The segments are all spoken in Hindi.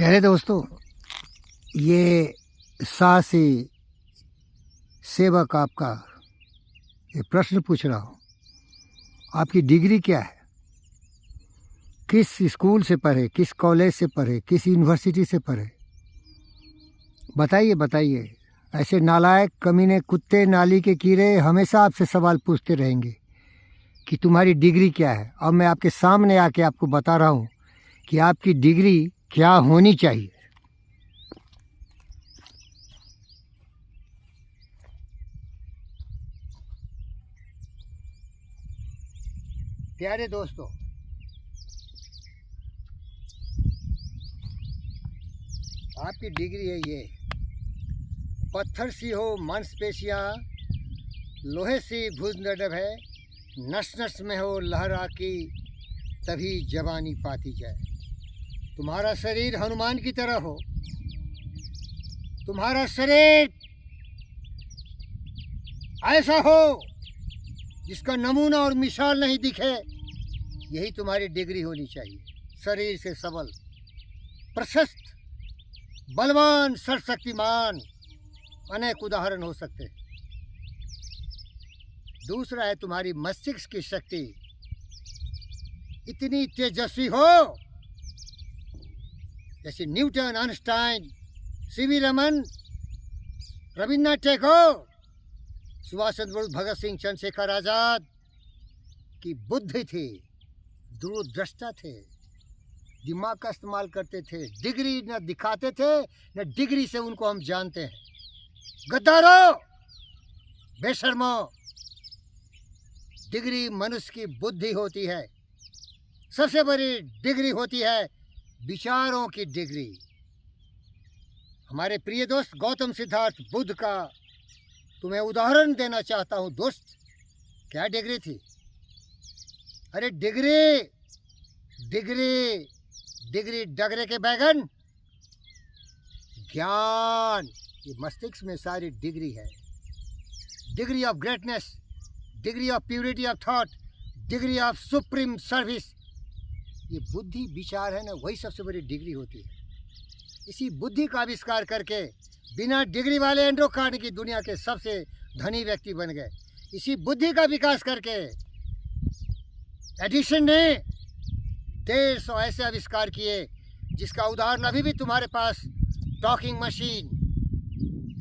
प्यारे दोस्तों, ये साहसी सेवक आपका ये प्रश्न पूछ रहा हूँ, आपकी डिग्री क्या है? किस स्कूल से पढ़े, किस कॉलेज से पढ़े, किस यूनिवर्सिटी से पढ़े? बताइए बताइए। ऐसे नालायक कमीने कुत्ते नाली के कीड़े हमेशा आपसे सवाल पूछते रहेंगे कि तुम्हारी डिग्री क्या है। अब मैं आपके सामने आके आपको बता रहा हूँ कि आपकी डिग्री क्या होनी चाहिए। प्यारे दोस्तों, आपकी डिग्री है ये। पत्थर सी हो मांसपेशियाँ, लोहे सी भुजनडब है, नस नस में हो लहरा की, तभी जवानी पाती जाए। तुम्हारा शरीर हनुमान की तरह हो, तुम्हारा शरीर ऐसा हो जिसका नमूना और मिसाल नहीं दिखे, यही तुम्हारी डिग्री होनी चाहिए। शरीर से सबल, प्रशस्त, बलवान, सर्वशक्तिमान, अनेक उदाहरण हो सकते हैं। दूसरा है तुम्हारी मस्तिष्क की शक्ति इतनी तेजस्वी हो जैसे Newton, Einstein, CV Raman, Rabindranath Tagore, Subhash Chandra Bose, Bhagat Singh, Chandrashekhar Azad की बुद्धि थी, दूरदृष्टा थे, दिमाग का इस्तेमाल करते थे। डिग्री न दिखाते थे, न डिग्री से उनको हम जानते हैं। गद्दारों, बेशर्मो, डिग्री मनुष्य की बुद्धि होती है। सबसे बड़ी डिग्री होती है विचारों की डिग्री। हमारे प्रिय दोस्त गौतम सिद्धार्थ बुद्ध का तुम्हें उदाहरण देना चाहता हूँ। दोस्त, क्या डिग्री थी? अरे डिग्री डिग्री डिग्री डगरे के बैगन, ज्ञान, ये मस्तिष्क में सारी डिग्री है। Degree of greatness, degree of purity of thought, degree of supreme service, ये बुद्धि विचार है ना, वही सबसे बड़ी डिग्री होती है। इसी बुद्धि का आविष्कार करके बिना डिग्री वाले एंड्रो कार्नेगी दुनिया के सबसे धनी व्यक्ति बन गए। इसी बुद्धि का विकास करके एडिसन ने 150 ऐसे आविष्कार किए जिसका उदाहरण अभी भी तुम्हारे पास talking machine,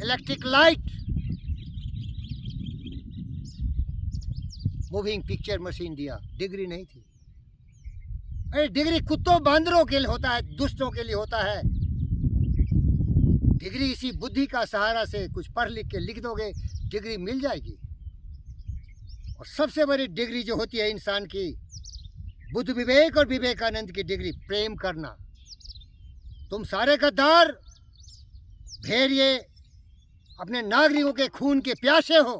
electric light, moving picture machine दिया। डिग्री नहीं थी। अरे डिग्री कुत्तों बांदरों के लिए होता है, दुष्टों के लिए होता है। डिग्री इसी बुद्धि का सहारा से कुछ पढ़ लिख के लिख दोगे, डिग्री मिल जाएगी। और सबसे बड़ी डिग्री जो होती है इंसान की, बुद्ध विवेक और विवेकानंद की डिग्री, प्रेम करना। तुम सारे गद्दार, भेड़िए, अपने नागरिकों के खून के प्यासे हो।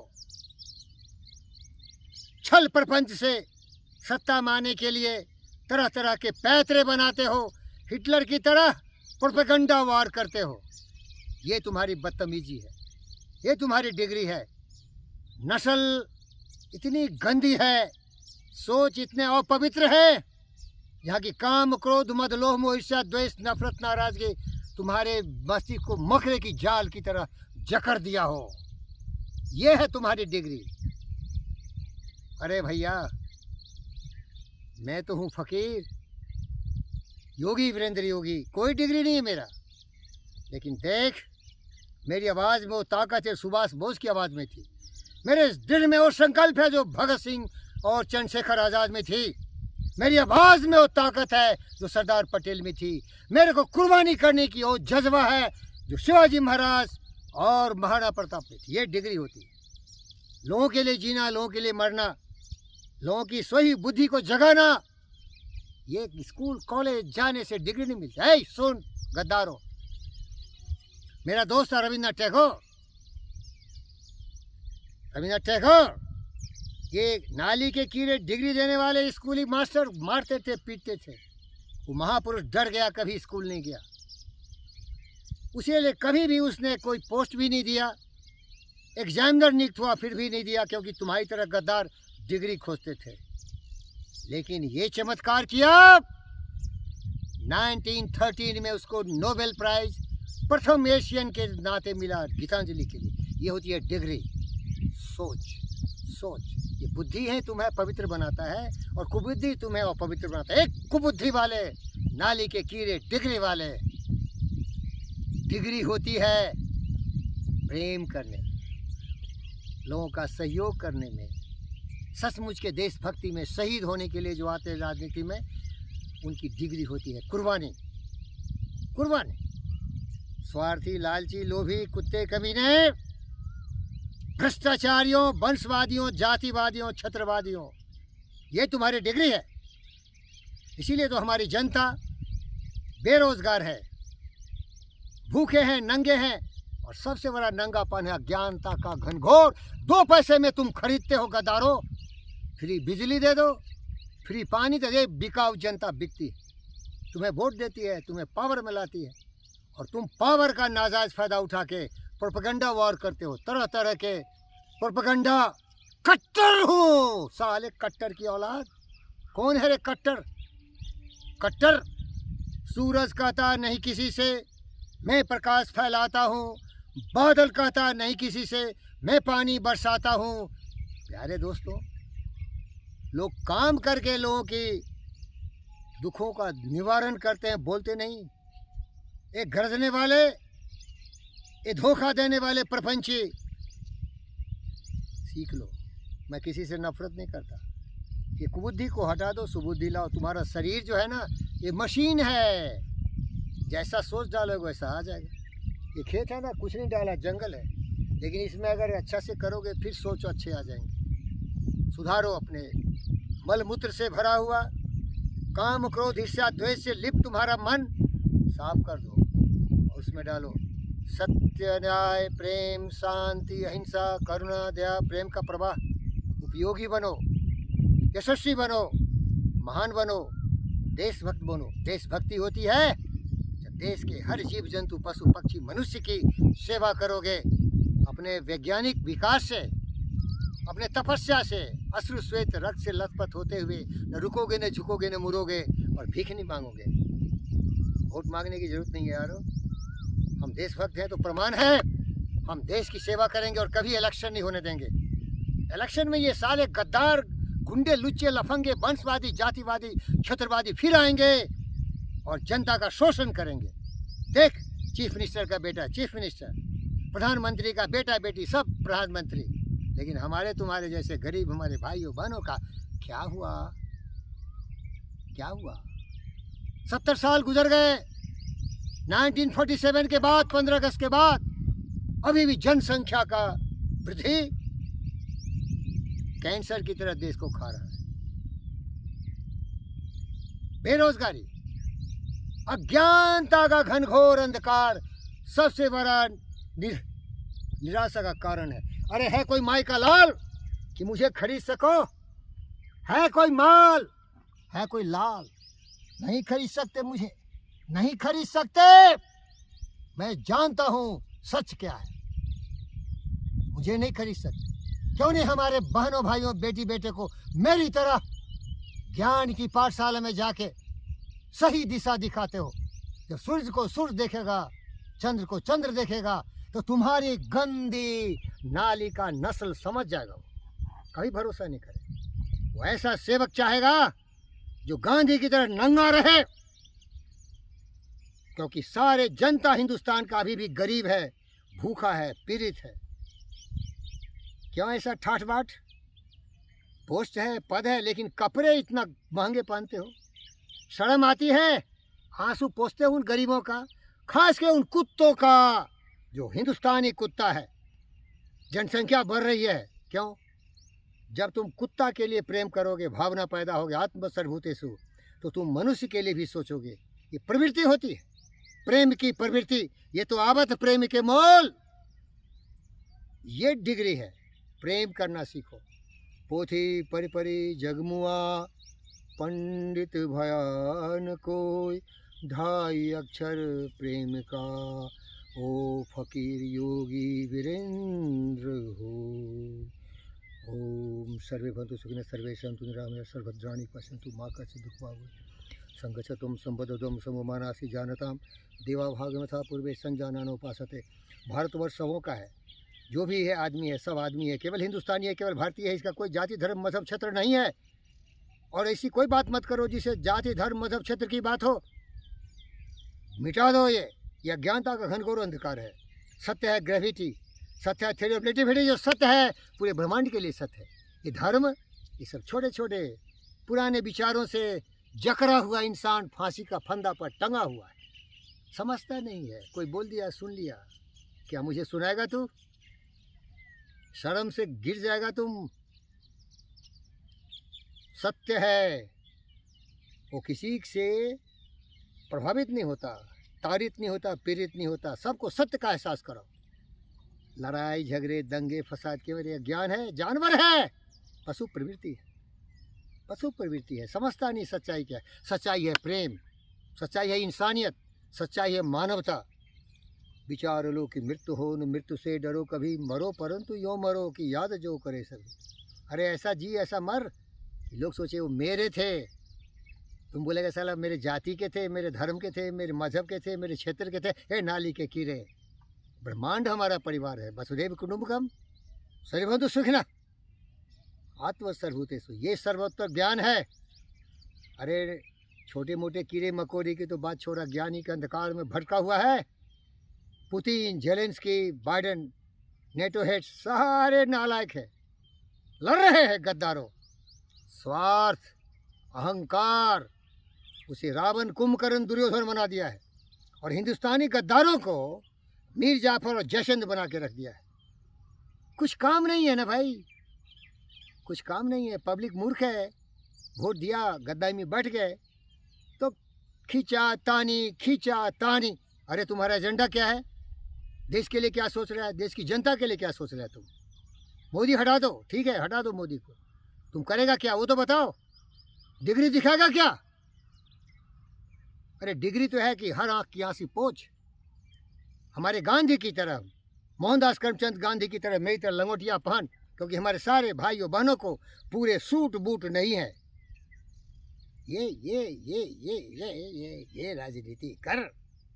छल प्रपंच से सत्ता माने के लिए तरह तरह के पैतरे बनाते हो, हिटलर की तरह प्रोपेगेंडा वार करते हो। ये तुम्हारी बदतमीजी है, ये तुम्हारी डिग्री है। नस्ल इतनी गंदी है, सोच इतने अपवित्र है, यहाँ की काम, क्रोध, मद, लोभ, मोह, ईर्ष्या, द्वेष, नफरत, नाराजगी तुम्हारे मस्तिष्क को मकड़े की जाल की तरह जकड़ दिया हो। ये है तुम्हारी डिग्री। अरे भैया, मैं तो हूँ फकीर, योगी वीरेंद्र योगी, कोई डिग्री नहीं है मेरा। लेकिन देख, मेरी आवाज़ में वो ताकत है सुभाष बोस की आवाज़ में थी। मेरे दिल में वो संकल्प है जो भगत सिंह और चंद्रशेखर आज़ाद में थी। मेरी आवाज़ में वो ताकत है जो सरदार पटेल में थी। मेरे को कुर्बानी करने की वो जज्बा है जो शिवाजी महाराज और महाराणा प्रताप में थी। ये डिग्री होती है। लोगों के लिए जीना, लोगों के लिए मरना, लोगों की सही बुद्धि को जगाना। ये स्कूल कॉलेज जाने से डिग्री नहीं मिलती है। सुन गद्दारों, मेरा दोस्त है रविन्द्रनाथ टैगोर। रविन्द्रनाथ टैगोर, ये नाली के कीड़े डिग्री देने वाले स्कूली मास्टर मारते थे, पीटते थे। वो महापुरुष डर गया, कभी स्कूल नहीं गया। उसी लिए कभी भी उसने कोई पोस्ट भी नहीं दिया, एग्जामिनर नियुक्त हुआ फिर भी नहीं दिया, क्योंकि तुम्हारी तरह गद्दार डिग्री खोजते थे। लेकिन ये चमत्कार किया, 1913 में उसको नोबेल प्राइज प्रथम एशियन के नाते मिला गीतांजलि के लिए। ये होती है डिग्री। सोच सोच, ये बुद्धि है तुम्हें पवित्र बनाता है और कुबुद्धि तुम्हें अपवित्र बनाता है। एक कुबुद्धि वाले नाली के कीड़े डिग्री वाले। डिग्री होती है प्रेम करने में, लोगों का सहयोग करने में, सचमुच के देशभक्ति में, शहीद होने के लिए जो आते हैं राजनीति में, उनकी डिग्री होती है कुर्बानी। कुर्बानी। स्वार्थी, लालची, लोभी, कुत्ते, कमीने, भ्रष्टाचारियों, वंशवादियों, जातिवादियों, छत्रवादियों, ये तुम्हारी डिग्री है। इसीलिए तो हमारी जनता बेरोजगार है, भूखे हैं, नंगे हैं, और सबसे बड़ा नंगापन है अज्ञानता का घनघोर। 2 पैसे में तुम खरीदते हो गद्दारों। फ्री बिजली दे दो, फ्री पानी दे दे, बिकाऊ जनता बिकती है। तुम्हें वोट देती है, तुम्हें पावर में लाती है, और तुम पावर का नाजायज फायदा उठा के प्रोपेगेंडा वॉर करते हो। तरह तरह के प्रोपेगेंडा। कट्टर हो साले, कट्टर की औलाद। कौन है रे कट्टर? कट्टर सूरज कहता नहीं किसी से मैं प्रकाश फैलाता हूँ, बादल कहता नहीं किसी से मैं पानी बरसाता हूँ। प्यारे दोस्तों, लोग काम करके लोगों की दुखों का निवारण करते हैं, बोलते नहीं। ये गरजने वाले, ये धोखा देने वाले प्रपंची, सीख लो। मैं किसी से नफरत नहीं करता। ये कुबुद्धि को हटा दो, सुबुद्धि लाओ। तुम्हारा शरीर जो है ना, ये मशीन है। जैसा सोच डालोगे वैसा आ जाएगा। ये खेत है ना, कुछ नहीं डाला, जंगल है, लेकिन इसमें अगर अच्छा से करोगे फिर सोच अच्छे आ जाएंगे। सुधारो अपने मल मूत्र से भरा हुआ, काम क्रोध ईर्ष्या द्वेष से लिप्त तुम्हारा मन साफ कर दो, और उसमें डालो सत्य, न्याय, प्रेम, शांति, अहिंसा, करुणा, दया, प्रेम का प्रवाह। उपयोगी बनो, यशस्वी बनो, महान बनो, देशभक्त बनो। देशभक्ति होती है जब देश के हर जीव जंतु, पशु पक्षी, मनुष्य की सेवा करोगे। अपने वैज्ञानिक विकास से, अपने तपस्या से, अश्रु श्वेत रक्त से लथपथ होते हुए न रुकोगे, न झुकोगे, न मुड़ोगे, और भीख नहीं मांगोगे। वोट मांगने की जरूरत नहीं है यारो। हम देशभक्त हैं तो प्रमाण है, हम देश की सेवा करेंगे और कभी इलेक्शन नहीं होने देंगे। इलेक्शन में ये साले गद्दार, गुंडे, लुच्चे, लफंगे, वंशवादी, जातिवादी, क्षेत्रवादी फिर आएंगे और जनता का शोषण करेंगे। देख, चीफ मिनिस्टर का बेटा चीफ मिनिस्टर, प्रधानमंत्री का बेटा बेटी सब प्रधानमंत्री, लेकिन हमारे तुम्हारे जैसे गरीब हमारे भाइयों बहनों का क्या हुआ? क्या हुआ? 70 साल गुजर गए 1947 के बाद, 15 अगस्त के बाद, अभी भी जनसंख्या का वृद्धि कैंसर की तरह देश को खा रहा है। बेरोजगारी, अज्ञानता का घनघोर अंधकार सबसे बड़ा निराशा का कारण है। अरे है कोई माई का लाल कि मुझे खरीद सको? है कोई माल, है कोई लाल? नहीं खरीद सकते, मुझे नहीं खरीद सकते। मैं जानता हूं सच क्या है, मुझे नहीं खरीद सकते। क्यों नहीं हमारे बहनों भाइयों बेटी बेटे को मेरी तरह ज्ञान की पाठशाला में जाके सही दिशा दिखाते हो? जब सूर्य को सूर्य देखेगा, चंद्र को चंद्र देखेगा, तो तुम्हारी गंदी नाली का नस्ल समझ जाएगा। वो कभी भरोसा नहीं करे। वो ऐसा सेवक चाहेगा जो गांधी की तरह नंगा रहे, क्योंकि सारे जनता हिंदुस्तान का अभी भी गरीब है, भूखा है, पीड़ित है। क्यों ऐसा ठाठ बाट? पोस्ट है, पद है, लेकिन कपड़े इतना महंगे पहनते हो। शर्म आती है? आंसू पोंछते हो उन गरीबों का, खास के उन कुत्तों का जो हिंदुस्तानी कुत्ता है। जनसंख्या बढ़ रही है, क्यों? जब तुम कुत्ता के लिए प्रेम करोगे, भावना पैदा होगी, आत्मसर्वभूतेषु, तो तुम मनुष्य के लिए भी सोचोगे। ये प्रवृत्ति होती है, प्रेम की प्रवृत्ति। ये तो आवत प्रेम के मोल। ये डिग्री है, प्रेम करना सीखो। पोथी परिपरी जगमुआ, पंडित भयान कोई, ढाई अक्षर प्रेम का, ओ फकीर योगी वीरेंद्र हो। ओम सर्वे भवन्तु सुखिनः, सर्वे सन्तु निरामयाः, सर्वभद्राणि पश्यन्तु मा कश्चित् दुःखभाग् भवेत्। संगच्छतुम संबद्धम सममानासी जानताम देवाभागमथा पूर्वे संजानानोपासते। भारतवर्ष सबों का है, जो भी है आदमी है, सब आदमी है, केवल हिंदुस्तानी है, केवल भारतीय है, इसका कोई जाति धर्म मजहब क्षेत्र नहीं है। और ऐसी कोई बात मत करो जिसे जाति धर्म मजहब क्षेत्र की बात हो, मिटा दो। ये अज्ञानता का घनघोर अंधकार है। सत्य है ग्रेविटी, सत्य है थ्योरी ऑफ रिलेटिविटी, जो सत्य है पूरे ब्रह्मांड के लिए सत्य है। ये धर्म, ये सब छोटे छोटे पुराने विचारों से जकड़ा हुआ इंसान फांसी का फंदा पर टंगा हुआ है, समझता नहीं है। कोई बोल दिया सुन लिया, क्या मुझे सुनाएगा तू? शर्म से गिर जाएगा तुम। सत्य है वो किसी से प्रभावित नहीं होता, ताड़ित नहीं होता, पीड़ित नहीं होता। सबको सत्य का एहसास करो। लड़ाई झगड़े दंगे फसाद केवल ये ज्ञान है, जानवर है, पशु प्रवृत्ति है, पशु प्रवृत्ति है। समझता नहीं सच्चाई क्या है। सच्चाई है प्रेम, सच्चाई है इंसानियत, सच्चाई है मानवता। विचार लो कि मृत्यु हो न मृत्यु से डरो, कभी मरो परंतु यो मरो कि याद जो करे सभी। अरे ऐसा जी ऐसा मर कि लोग सोचे वो मेरे थे। तुम बोलेगा साला मेरे जाति के थे, मेरे धर्म के थे, मेरे मजहब के थे, मेरे क्षेत्र के थे। हे नाली के कीड़े, ब्रह्मांड हमारा परिवार है। वसुधैव कुटुंबकम सर्वभूत सुखिनः आत्म सर्वभूतेषु, ये सर्वोत्तर ज्ञान है। अरे छोटे मोटे कीड़े मकोड़े की तो बात छोड़ा, ज्ञानी के अंधकार में भटका हुआ है। Putin, Zelensky, Biden, NATO head सारे नालायक है, लड़ रहे हैं गद्दारों। स्वार्थ, अहंकार, उसे रावण कुंभकर्ण दुर्योधन बना दिया है और हिंदुस्तानी गद्दारों को मीर जाफर और जयचंद बना के रख दिया है। कुछ काम नहीं है ना भाई, कुछ काम नहीं है। पब्लिक मूर्ख है, वोट दिया, गद्दाई में बैठ गए तो खींचा तानी। अरे तुम्हारा एजेंडा क्या है? देश के लिए क्या सोच रहा है? देश की जनता के लिए क्या सोच रहा है तुम? मोदी हटा दो, ठीक है हटा दो मोदी को, तुम करेगा क्या वो तो बताओ। डिग्री दिखाएगा क्या? अरे डिग्री तो है कि हर आंख की आंसी पोछ। हमारे गांधी की तरह, मोहनदास करमचंद गांधी की तरह मेरी तरह लंगोटिया पहन, क्योंकि हमारे सारे भाइयों बहनों को पूरे सूट बूट नहीं है। ये राजनीति कर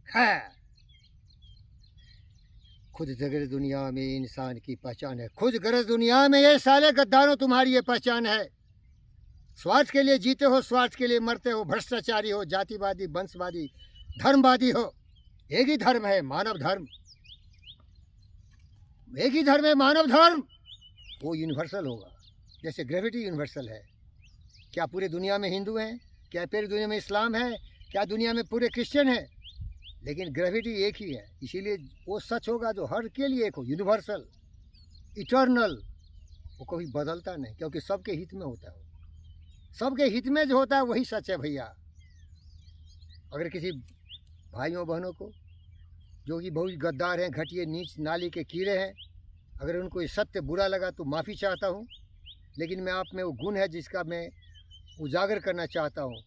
है। खुद जगह दुनिया में इंसान की पहचान है, खुद गरज दुनिया में ये साले गद्दारों तुम्हारी ये पहचान है। स्वार्थ के लिए जीते हो, स्वार्थ के लिए मरते हो, भ्रष्टाचारी हो, जातिवादी, वंशवादी, धर्मवादी हो। एक ही धर्म है, मानव धर्म। एक ही धर्म है, मानव धर्म। वो यूनिवर्सल होगा, जैसे ग्रेविटी यूनिवर्सल है। क्या पूरे दुनिया में हिंदू हैं? क्या पूरी दुनिया में इस्लाम है? क्या दुनिया में पूरे क्रिश्चियन हैं? लेकिन ग्रेविटी एक ही है, इसीलिए वो सच होगा जो हर के लिए एक हो, यूनिवर्सल, इटर्नल। वो कभी बदलता नहीं, क्योंकि सबके हित में होता है। सबके हित में जो होता है वही सच है भैया। अगर किसी भाइयों बहनों को जो कि बहुत गद्दार हैं, घटिया नीच नाली के कीड़े हैं, अगर उनको ये सत्य बुरा लगा तो माफ़ी चाहता हूँ। लेकिन मैं आप में वो गुण है जिसका मैं उजागर करना चाहता हूँ।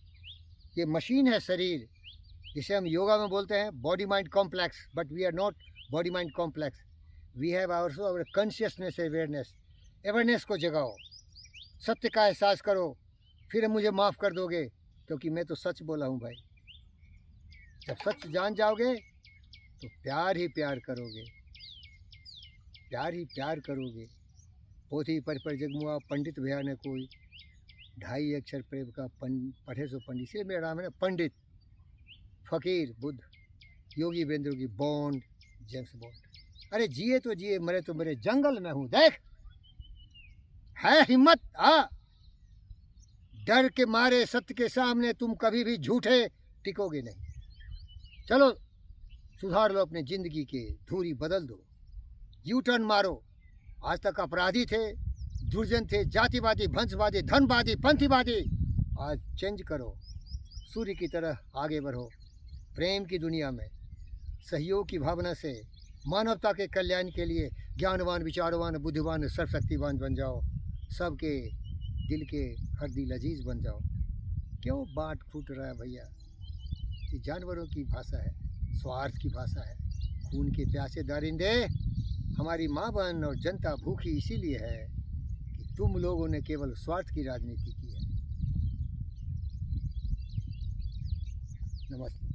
ये मशीन है शरीर, जिसे हम योगा में बोलते हैं body mind complex, but we are not body mind complex. We have also our consciousness awareness को जगाओ, सत्य का एहसास करो, फिर मुझे माफ़ कर दोगे, क्योंकि मैं तो सच बोला हूँ भाई। जब सच जान जाओगे तो प्यार ही प्यार करोगे, प्यार ही प्यार करोगे। पोथी पर जगमुआ पंडित भैया ने कोई, 2.5 अक्षर प्रेम का पढ़े सो पंडित। इसलिए मेरा नाम है ना पंडित, फकीर, बुद्ध, योगी वीरेंद्र की बॉन्ड, जेम्स बॉन्ड। अरे जिए तो जिए, मरे तो मरे, जंगल में हूँ देख, है हिम्मत आ। डर के मारे सत्य के सामने तुम कभी भी झूठे टिकोगे नहीं। चलो सुधार लो अपनी ज़िंदगी के, धूरी बदल दो, यू टर्न मारो। आज तक अपराधी थे, दुर्जन थे, जातिवादी, वंशवादी, धनवादी, पंथीवादी, आज चेंज करो, सूर्य की तरह आगे बढ़ो। प्रेम की दुनिया में सहयोग की भावना से मानवता के कल्याण के लिए ज्ञानवान, विचारवान, बुद्धिमान, सर्वशक्तिवान बन जाओ। सबके दिल के हरदी लजीज बन जाओ। क्यों बाँट फूट रहा है भैया? ये जानवरों की भाषा है, स्वार्थ की भाषा है। खून के प्यासे दरिंदे, हमारी माँ बहन और जनता भूखी इसीलिए है कि तुम लोगों ने केवल स्वार्थ की राजनीति की है। नमस्ते।